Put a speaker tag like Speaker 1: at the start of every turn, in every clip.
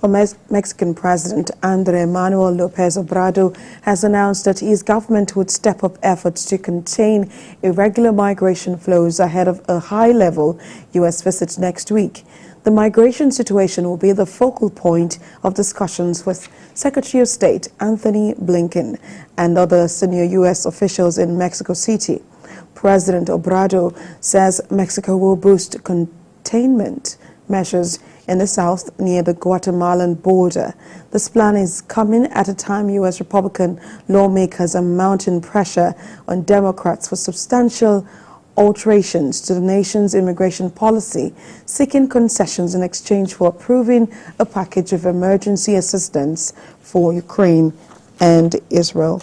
Speaker 1: Mexican President Andrés Manuel López Obrador has announced that his government would step up efforts to contain irregular migration flows ahead of a high-level U.S. visit next week. The migration situation will be the focal point of discussions with Secretary of State Antony Blinken and other senior U.S. officials in Mexico City. President Obrador says Mexico will boost containment measures in the south near the Guatemalan border. This plan is coming at a time U.S. Republican lawmakers are mounting pressure on Democrats for substantial alterations to the nation's immigration policy, seeking concessions in exchange for approving a package of emergency assistance for Ukraine and Israel.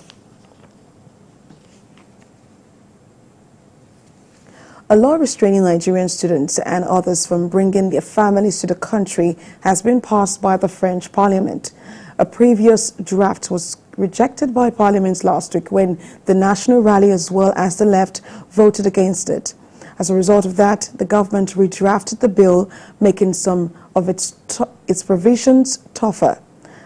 Speaker 1: A law restraining Nigerian students and others from bringing their families to the country has been passed by the French Parliament. A previous draft was rejected by Parliament last week when the National Rally as well as the left voted against it. As a result of that, the government redrafted the bill, making some of its provisions tougher.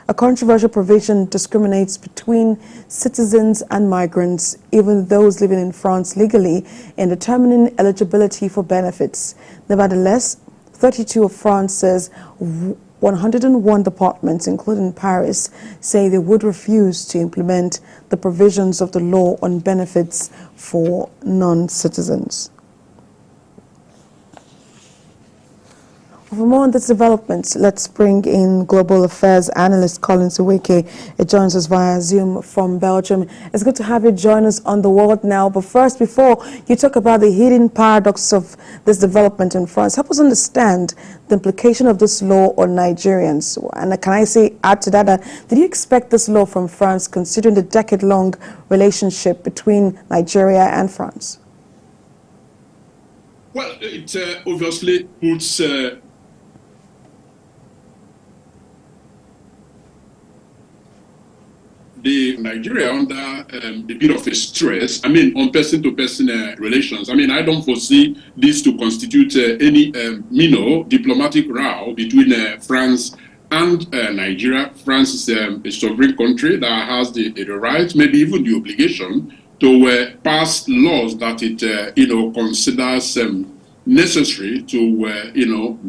Speaker 1: A controversial provision discriminates between citizens and migrants, even those living in France legally, in determining eligibility for benefits. Nevertheless, 32 of France's 101 departments, including Paris, say they would refuse to implement the provisions of the law on benefits for non-citizens. For more on this development, let's bring in global affairs analyst Nweke. It joins us via Zoom from Belgium. It's good to have you join us on The World Now. But first, before you talk about the hidden paradox of this development in France, help us understand the implication of this law on Nigerians. And can I say, add to that, did you expect this law from France, considering the decade-long relationship between Nigeria and France?
Speaker 2: Well, it obviously puts the Nigeria under a bit of a stress, on person-to-person relations. I don't foresee this to constitute any, diplomatic row between France and Nigeria. France is a sovereign country that has the right, maybe even the obligation, to pass laws that it, considers necessary to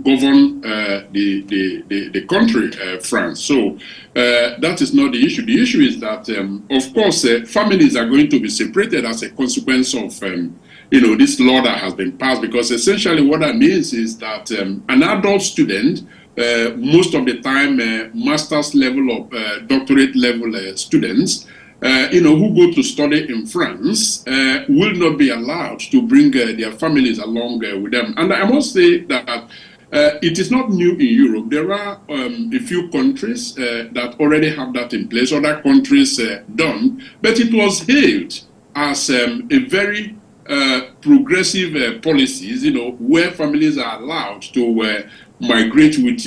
Speaker 2: govern the country, France. So that is not the issue. The issue is that, of course, families are going to be separated as a consequence of this law that has been passed, because essentially what that means is that an adult student, most of the time master's level or doctorate level students, who go to study in France will not be allowed to bring their families along with them. And I must say that it is not new in Europe. There are a few countries that already have that in place, other countries don't, but it was hailed as a very progressive policies, where families are allowed to migrate with,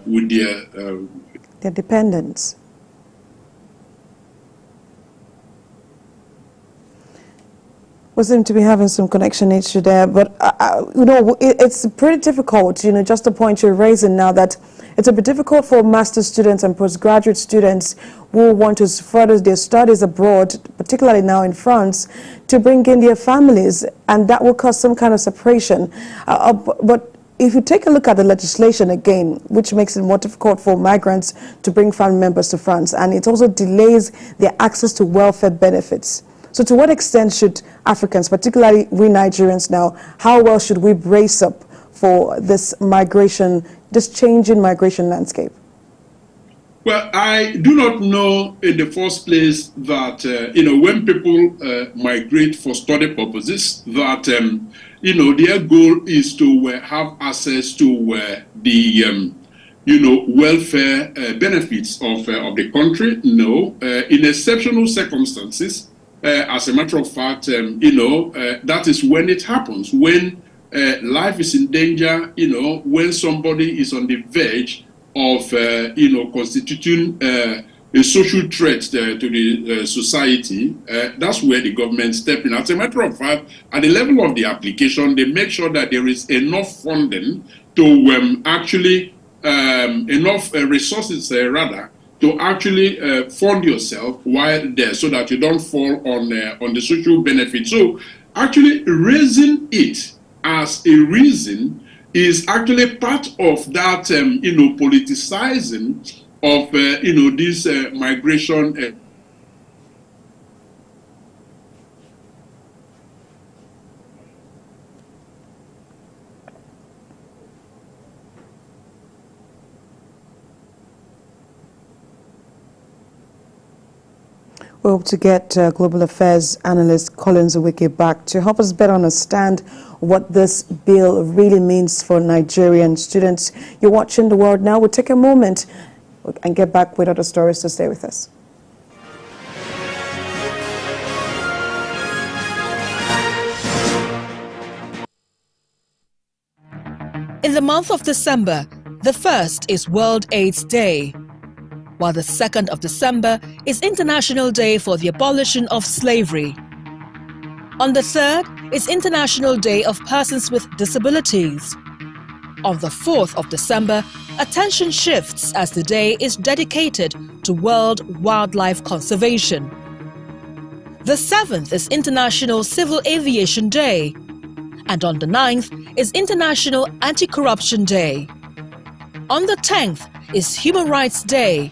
Speaker 2: with
Speaker 1: their dependents. We seem to be having some connection issue there, but it's pretty difficult, just the point you're raising now, that it's a bit difficult for master's students and postgraduate students who want to further their studies abroad, particularly now in France, to bring in their families, and that will cause some kind of separation. But if you take a look at the legislation again, which makes it more difficult for migrants to bring family members to France, and it also delays their access to welfare benefits. So to what extent should Africans, particularly we Nigerians now, how well should we brace up for this migration, this changing migration landscape?
Speaker 2: Well, I do not know in the first place that, when people migrate for study purposes, that, their goal is to have access to the, welfare benefits of the country. No, in exceptional circumstances, as a matter of fact, that is when it happens, when life is in danger, when somebody is on the verge of, constituting a social threat to the society, that's where the government steps in. As a matter of fact, at the level of the application, they make sure that there is enough funding to actually enough resources, rather, to actually fund yourself while there, so that you don't fall on the social benefit. So actually raising it as a reason is actually part of that, politicizing of, this migration.
Speaker 1: We hope to get Global Affairs analyst Collins Nweke back to help us better understand what this bill really means for Nigerian students. You're watching The World Now. We'll take a moment and get back with other stories, to stay with us.
Speaker 3: In the month of December, the 1st is World AIDS Day, while the 2nd of December is International Day for the Abolition of Slavery. On the 3rd is International Day of Persons with Disabilities. On the 4th of December, attention shifts as the day is dedicated to World Wildlife Conservation. The 7th is International Civil Aviation Day, and on the 9th is International Anti-Corruption Day. On the 10th is Human Rights Day,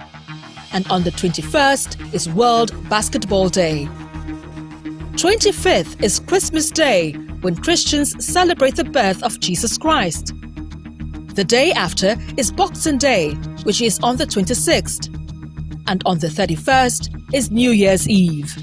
Speaker 3: and on the 21st is World Basketball Day. 25th is Christmas Day, when Christians celebrate the birth of Jesus Christ. The day after is Boxing Day, which is on the 26th. And on the 31st is New Year's Eve.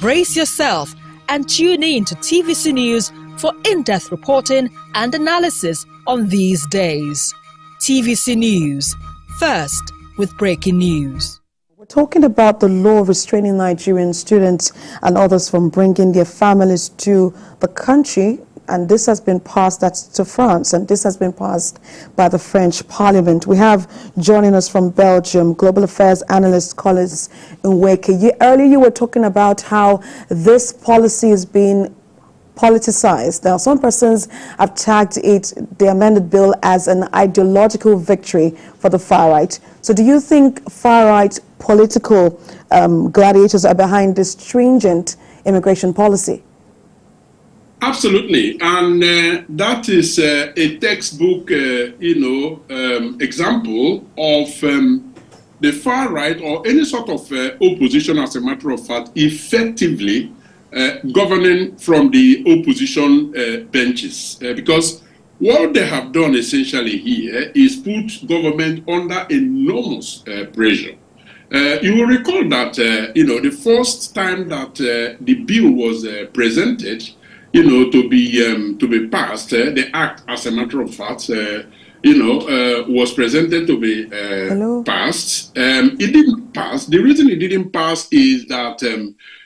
Speaker 3: Brace yourself and tune in to TVC News for in-depth reporting and analysis on these days. TVC News, first with breaking news.
Speaker 1: We're talking about the law restraining Nigerian students and others from bringing their families to the country, and this has been passed, that's to France, and this has been passed by the French Parliament. We have joining us from Belgium, Global Affairs analyst Collins Nweke. Earlier you were talking about how this policy is being politicized. Now, some persons have tagged it, the amended bill, as an ideological victory for the far right. So do you think far right political gladiators are behind this stringent immigration policy?
Speaker 2: Absolutely, and that is a textbook, example of the far right or any sort of opposition, as a matter of fact, effectively governing from the opposition benches, because what they have done essentially here is put government under enormous pressure. You will recall that the first time that the bill was presented, to be passed, the act, as a matter of fact, was presented to be passed. It didn't pass. The reason it didn't pass is that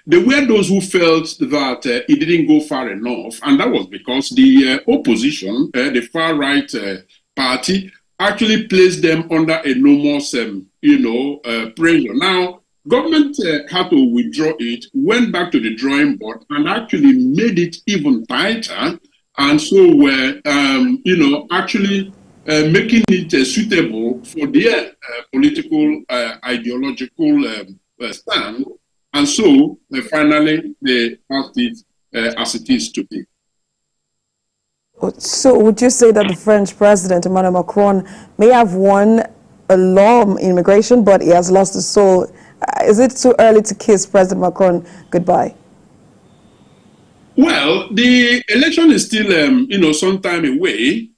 Speaker 2: there were those who felt that it didn't go far enough, and that was because the opposition, the far right party, actually placed them under enormous, pressure. Now, government had to withdraw it, went back to the drawing board, and actually made it even tighter, and so were, actually making it suitable for their political, ideological stand. And so, finally, they passed it as it is today.
Speaker 1: So would you say that the French president, Emmanuel Macron, may have won a law on immigration, but he has lost his soul? Is it too early to kiss President Macron goodbye?
Speaker 2: Well, the election is still, some time away.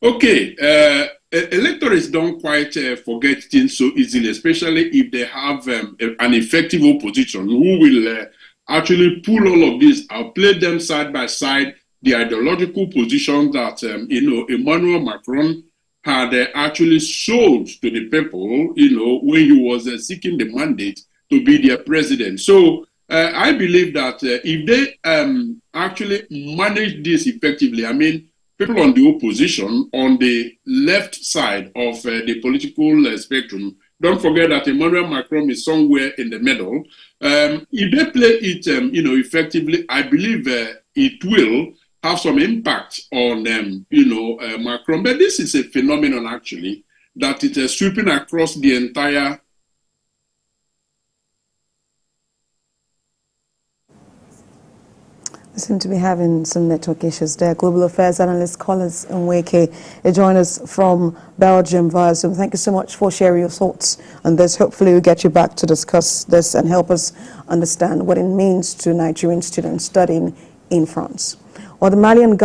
Speaker 2: Okay. Electors don't quite forget things so easily, especially if they have an effective opposition who will actually pull all of this out, play them side by side, the ideological position that, Emmanuel Macron had actually sold to the people, when he was seeking the mandate to be their president. So I believe that if they actually manage this effectively, I mean, people on the opposition, on the left side of the political spectrum, don't forget that Emmanuel Macron is somewhere in the middle. If they play it, effectively, I believe it will have some impact on, Macron. But this is a phenomenon, actually, that it is sweeping across the entire.
Speaker 1: We seem to be having some network issues there. Global Affairs Analyst Collins Nweke joined us from Belgium via Zoom. Thank you so much for sharing your thoughts on this. Hopefully we'll get you back to discuss this and help us understand what it means to Nigerian students studying in France. Well, the Malian government